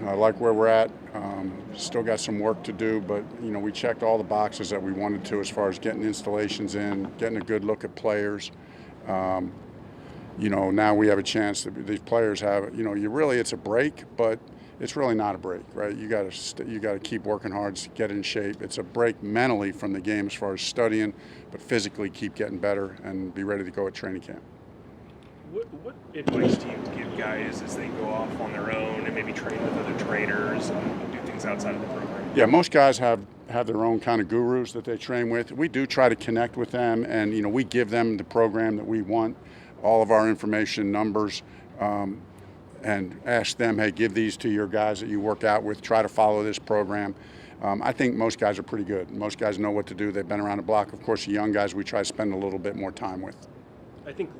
I like where we're at. Still got some work to do, but we checked all the boxes that we wanted to as far as getting installations in, getting a good look at players. Now we have a chance that these players have. It's a break, but it's really not a break, right? You got to keep working hard to get in shape. It's a break mentally from the game as far as studying, but physically keep getting better and be ready to go at training camp. What advice do you give guys as they go off on their own and maybe train with other trainers and do things outside of the program? Yeah, most guys have their own kind of gurus that they train with. We do try to connect with them, and we give them the program that we want, all of our information, numbers, and ask them, hey, give these to your guys that you work out with. Try to follow this program. I think most guys are pretty good. Most guys know what to do. They've been around the block. Of course, the young guys we try to spend a little bit more time with. I think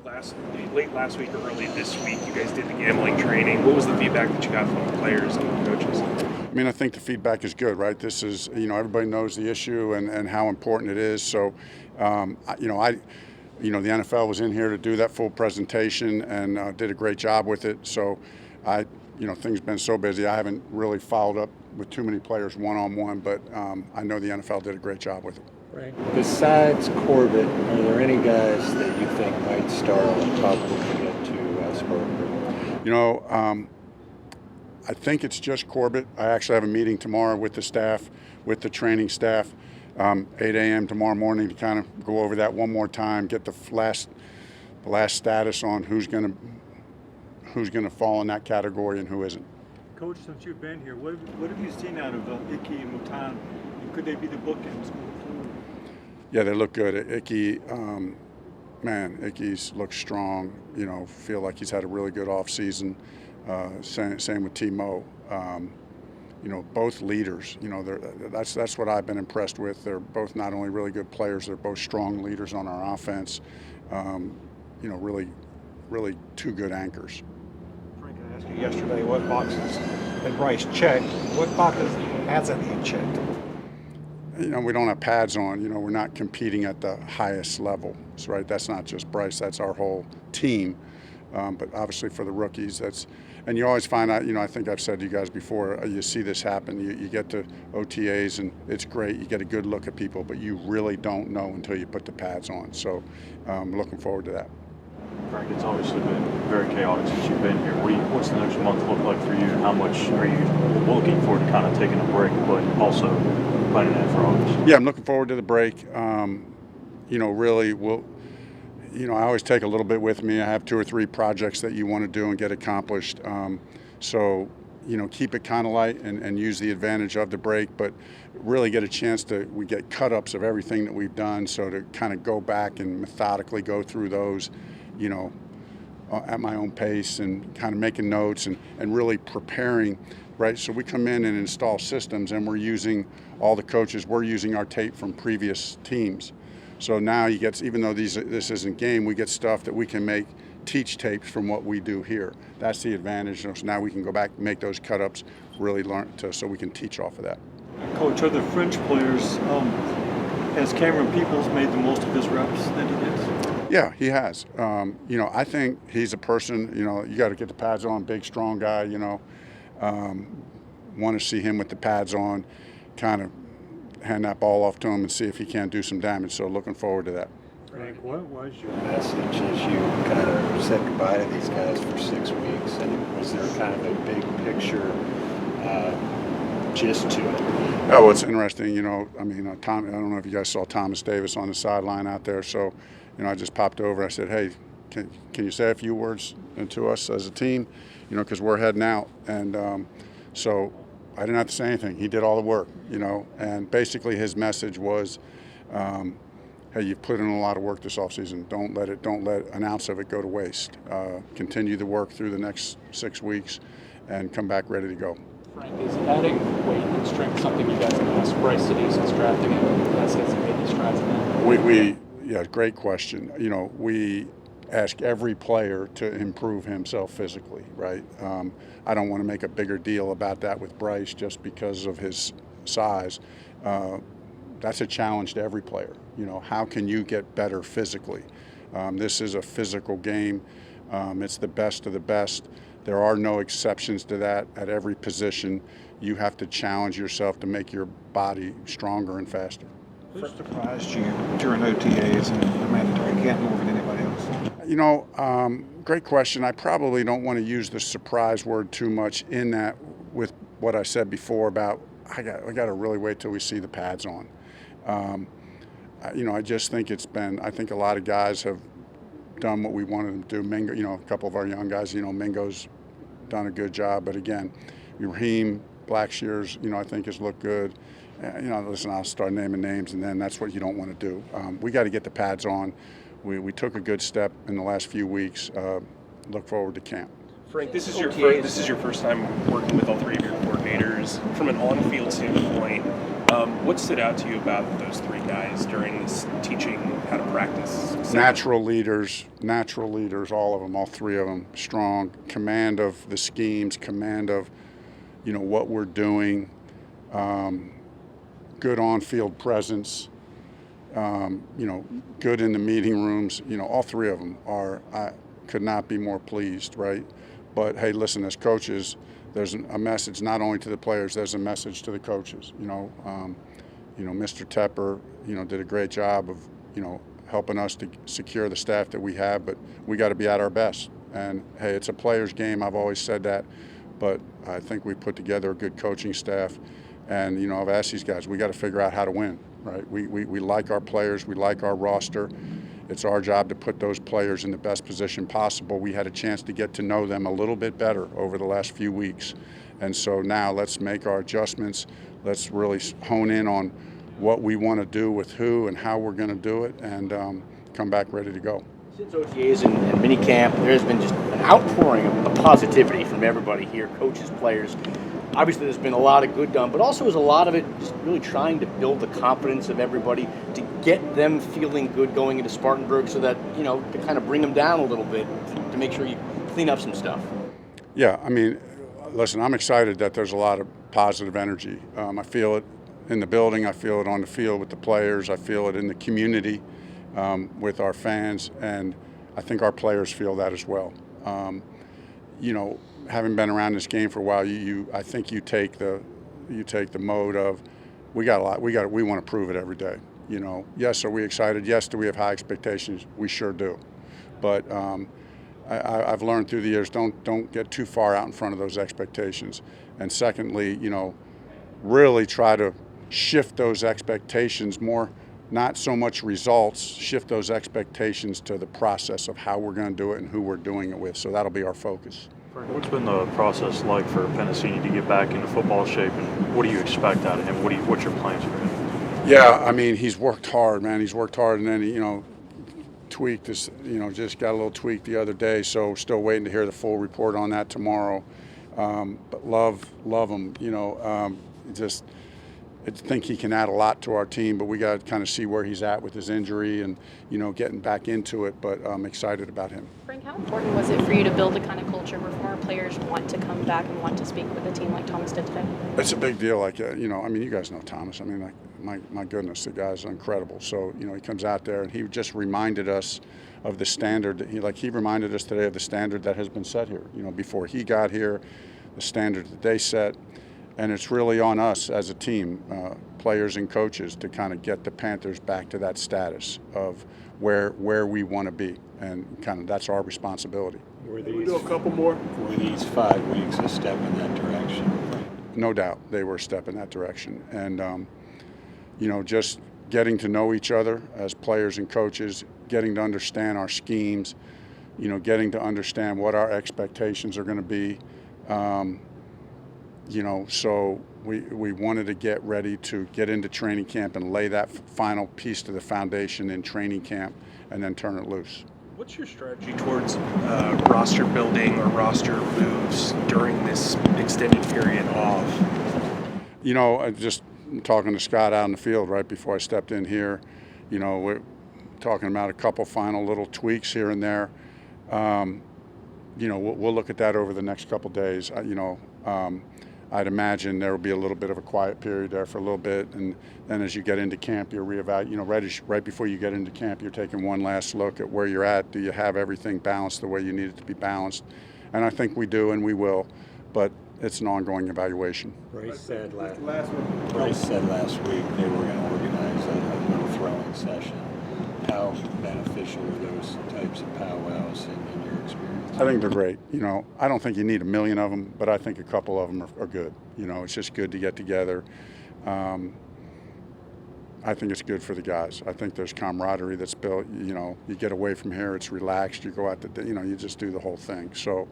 late last week or early this week, you guys did the gambling training. What was the feedback that you got from the players and the coaches? I think the feedback is good, right? This is, everybody knows the issue and how important it is. So, the NFL was in here to do that full presentation and did a great job with it. So, things been so busy, I haven't really followed up with too many players one-on-one, but I know the NFL did a great job with it. Right. Besides Corbett, are there any guys that you think might start on top looking into Spurgeon? I think it's just Corbett. I actually have a meeting tomorrow with the staff, with the training staff, 8 a.m. tomorrow morning to kind of go over that one more time, get the last status on who's going to fall in that category and who isn't. Coach, since you've been here, what have you seen out of Icky and Mutan? Could they be the bookends moving forward? Yeah, they look good. Icky, Icky's looks strong. Feel like he's had a really good off season. Same with T-Mo. Both leaders. That's what I've been impressed with. They're both not only really good players, they're both strong leaders on our offense. Really two good anchors. Frank, I asked you yesterday what boxes had Bryce checked. What boxes hasn't he checked? We don't have pads on. We're not competing at the highest level. So, right, that's not just Bryce. That's our whole team. But obviously for the rookies, and you always find out, I think I've said to you guys before, you see this happen. You get to OTAs and it's great. You get a good look at people, but you really don't know until you put the pads on. So I'm looking forward to that. Frank, it's obviously been very chaotic since you've been here. What's the next month look like for you, and how much are you looking forward to kind of taking a break, but also planning that for August? Yeah, I'm looking forward to the break. I always take a little bit with me. I have 2 or 3 projects that you want to do and get accomplished. Keep it kind of light and use the advantage of the break, but really get a chance we get cut-ups of everything that we've done, so to kind of go back and methodically go through those, at my own pace and kind of making notes and really preparing, right? So we come in and install systems, and we're using all the coaches, we're using our tape from previous teams. So now even though this isn't game, we get stuff that we can teach tapes from what we do here. That's the advantage. So now we can go back and make those cut-ups, really learn so we can teach off of that. Coach, other French players, has Cameron Peoples made the most of his reps that he gets? Yeah, he has. I think he's a person, you got to get the pads on, big, strong guy, want to see him with the pads on, kind of hand that ball off to him and see if he can't do some damage. So looking forward to that. Frank, what was your message as you kind of said goodbye to these guys for 6 weeks? And was there kind of a big picture gist to it? Oh, it's interesting. Tom, I don't know if you guys saw Thomas Davis on the sideline out there. So, I just popped over. I said, hey, can you say a few words to us as a team? Because we're heading out. And so I didn't have to say anything. He did all the work, and basically his message was, hey, you've put in a lot of work this offseason. Don't let an ounce of it go to waste. Continue the work through the next 6 weeks and come back ready to go. Frank, is adding weight and strength something you guys have asked Bryce to do since drafting him? Has he made any strides in that? Yeah, great question. We ask every player to improve himself physically, right? I don't want to make a bigger deal about that with Bryce just because of his size. That's a challenge to every player. How can you get better physically? This is a physical game. It's the best of the best. There are no exceptions to that. At every position, you have to challenge yourself to make your body stronger and faster. Who surprised you during OTAs and the mandatory camp more than anybody else? Great question. I probably don't want to use the surprise word too much in that with what I said before about I got to really wait till we see the pads on. I just think I think a lot of guys have done what we wanted them to do. Mingo, a couple of our young guys, Mingo's done a good job. But again, Raheem Blackshears, I think has looked good. Listen, I'll start naming names, and then that's what you don't want to do. We got to get the pads on. We took a good step in the last few weeks. Look forward to camp. Frank, this is your first time working with all three of your coordinators. From an on-field standpoint, what stood out to you about those three guys during this teaching how to practice? Natural leaders, all of them, all three of them, strong, command of the schemes, command of, what we're doing, good on-field presence, good in the meeting rooms. All three of them I could not be more pleased, right? But hey, listen, as coaches, there's a message not only to the players, there's a message to the coaches. Mr. Tepper, did a great job of, helping us to secure the staff that we have, but we got to be at our best. And hey, it's a player's game. I've always said that, but I think we put together a good coaching staff. And, I've asked these guys, we got to figure out how to win, right? We like our players. We like our roster. It's our job to put those players in the best position possible. We had a chance to get to know them a little bit better over the last few weeks. And so now let's make our adjustments. Let's really hone in on what we want to do with who and how we're going to do it, and come back ready to go. Since OTAs and minicamp, there's been just an outpouring of positivity from everybody here, coaches, players. Obviously, there's been a lot of good done, but also there's a lot of it just really trying to build the confidence of everybody to get them feeling good going into Spartanburg so that, to kind of bring them down a little bit to make sure you clean up some stuff. Yeah, listen, I'm excited that there's a lot of positive energy. I feel it in the building. I feel it on the field with the players. I feel it in the community with our fans, and I think our players feel that as well. Having been around this game for a while, I think you take the mode of we want to prove it every day. Yes, are we excited? Yes, do we have high expectations? We sure do. But I've learned through the years, don't get too far out in front of those expectations. And secondly, really try to shift those expectations more, not so much results, shift those expectations to the process of how we're going to do it and who we're doing it with. So that'll be our focus. What's been the process like for Penasini to get back into football shape, and what do you expect out of him? What's your plans for him? Yeah, he's worked hard, man. He's worked hard, and then he, tweaked this, just got a little tweak the other day. So still waiting to hear the full report on that tomorrow. But love him. I think he can add a lot to our team, but we got to kind of see where he's at with his injury and, getting back into it. But I'm excited about him. Frank, how important was it for you to build the kind of culture where former players want to come back and want to speak with a team like Thomas did today? It's a big deal. You guys know Thomas. My goodness, the guy's incredible. So, he comes out there and he just reminded us of the standard. He reminded us today of the standard that has been set here. Before he got here, the standard that they set. And it's really on us as a team, players and coaches, to kind of get the Panthers back to that status of where we want to be, and kind of that's our responsibility. Were these 5 weeks a step in that direction? No doubt, they were a step in that direction, and just getting to know each other as players and coaches, getting to understand our schemes, getting to understand what our expectations are going to be. So we wanted to get ready to get into training camp and lay that final piece to the foundation in training camp and then turn it loose. What's your strategy towards roster building or roster moves during this extended period off? Just talking to Scott out in the field right before I stepped in here, we're talking about a couple final little tweaks here and there. We'll look at that over the next couple days. I'd imagine there will be a little bit of a quiet period there for a little bit, and then as you get into camp, you're reevaluating. Right before you get into camp, you're taking one last look at where you're at. Do you have everything balanced the way you need it to be balanced? and I think we do and we will, but it's an ongoing evaluation. Bryce said last week they were going to organize a little throwing session. How beneficial are those types of powwows in your experience? I think they're great. You know, I don't think you need a million of them, but I think a couple of them are good. You know, it's just good to get together. I think it's good for the guys. I think there's camaraderie that's built. You know, you get away from here, it's relaxed. You go out to, you know, you just do the whole thing. So,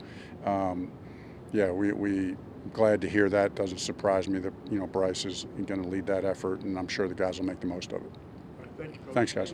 yeah, we glad to hear that. Doesn't surprise me that, you know, Bryce is going to lead that effort, and I'm sure the guys will make the most of it. Thanks, guys.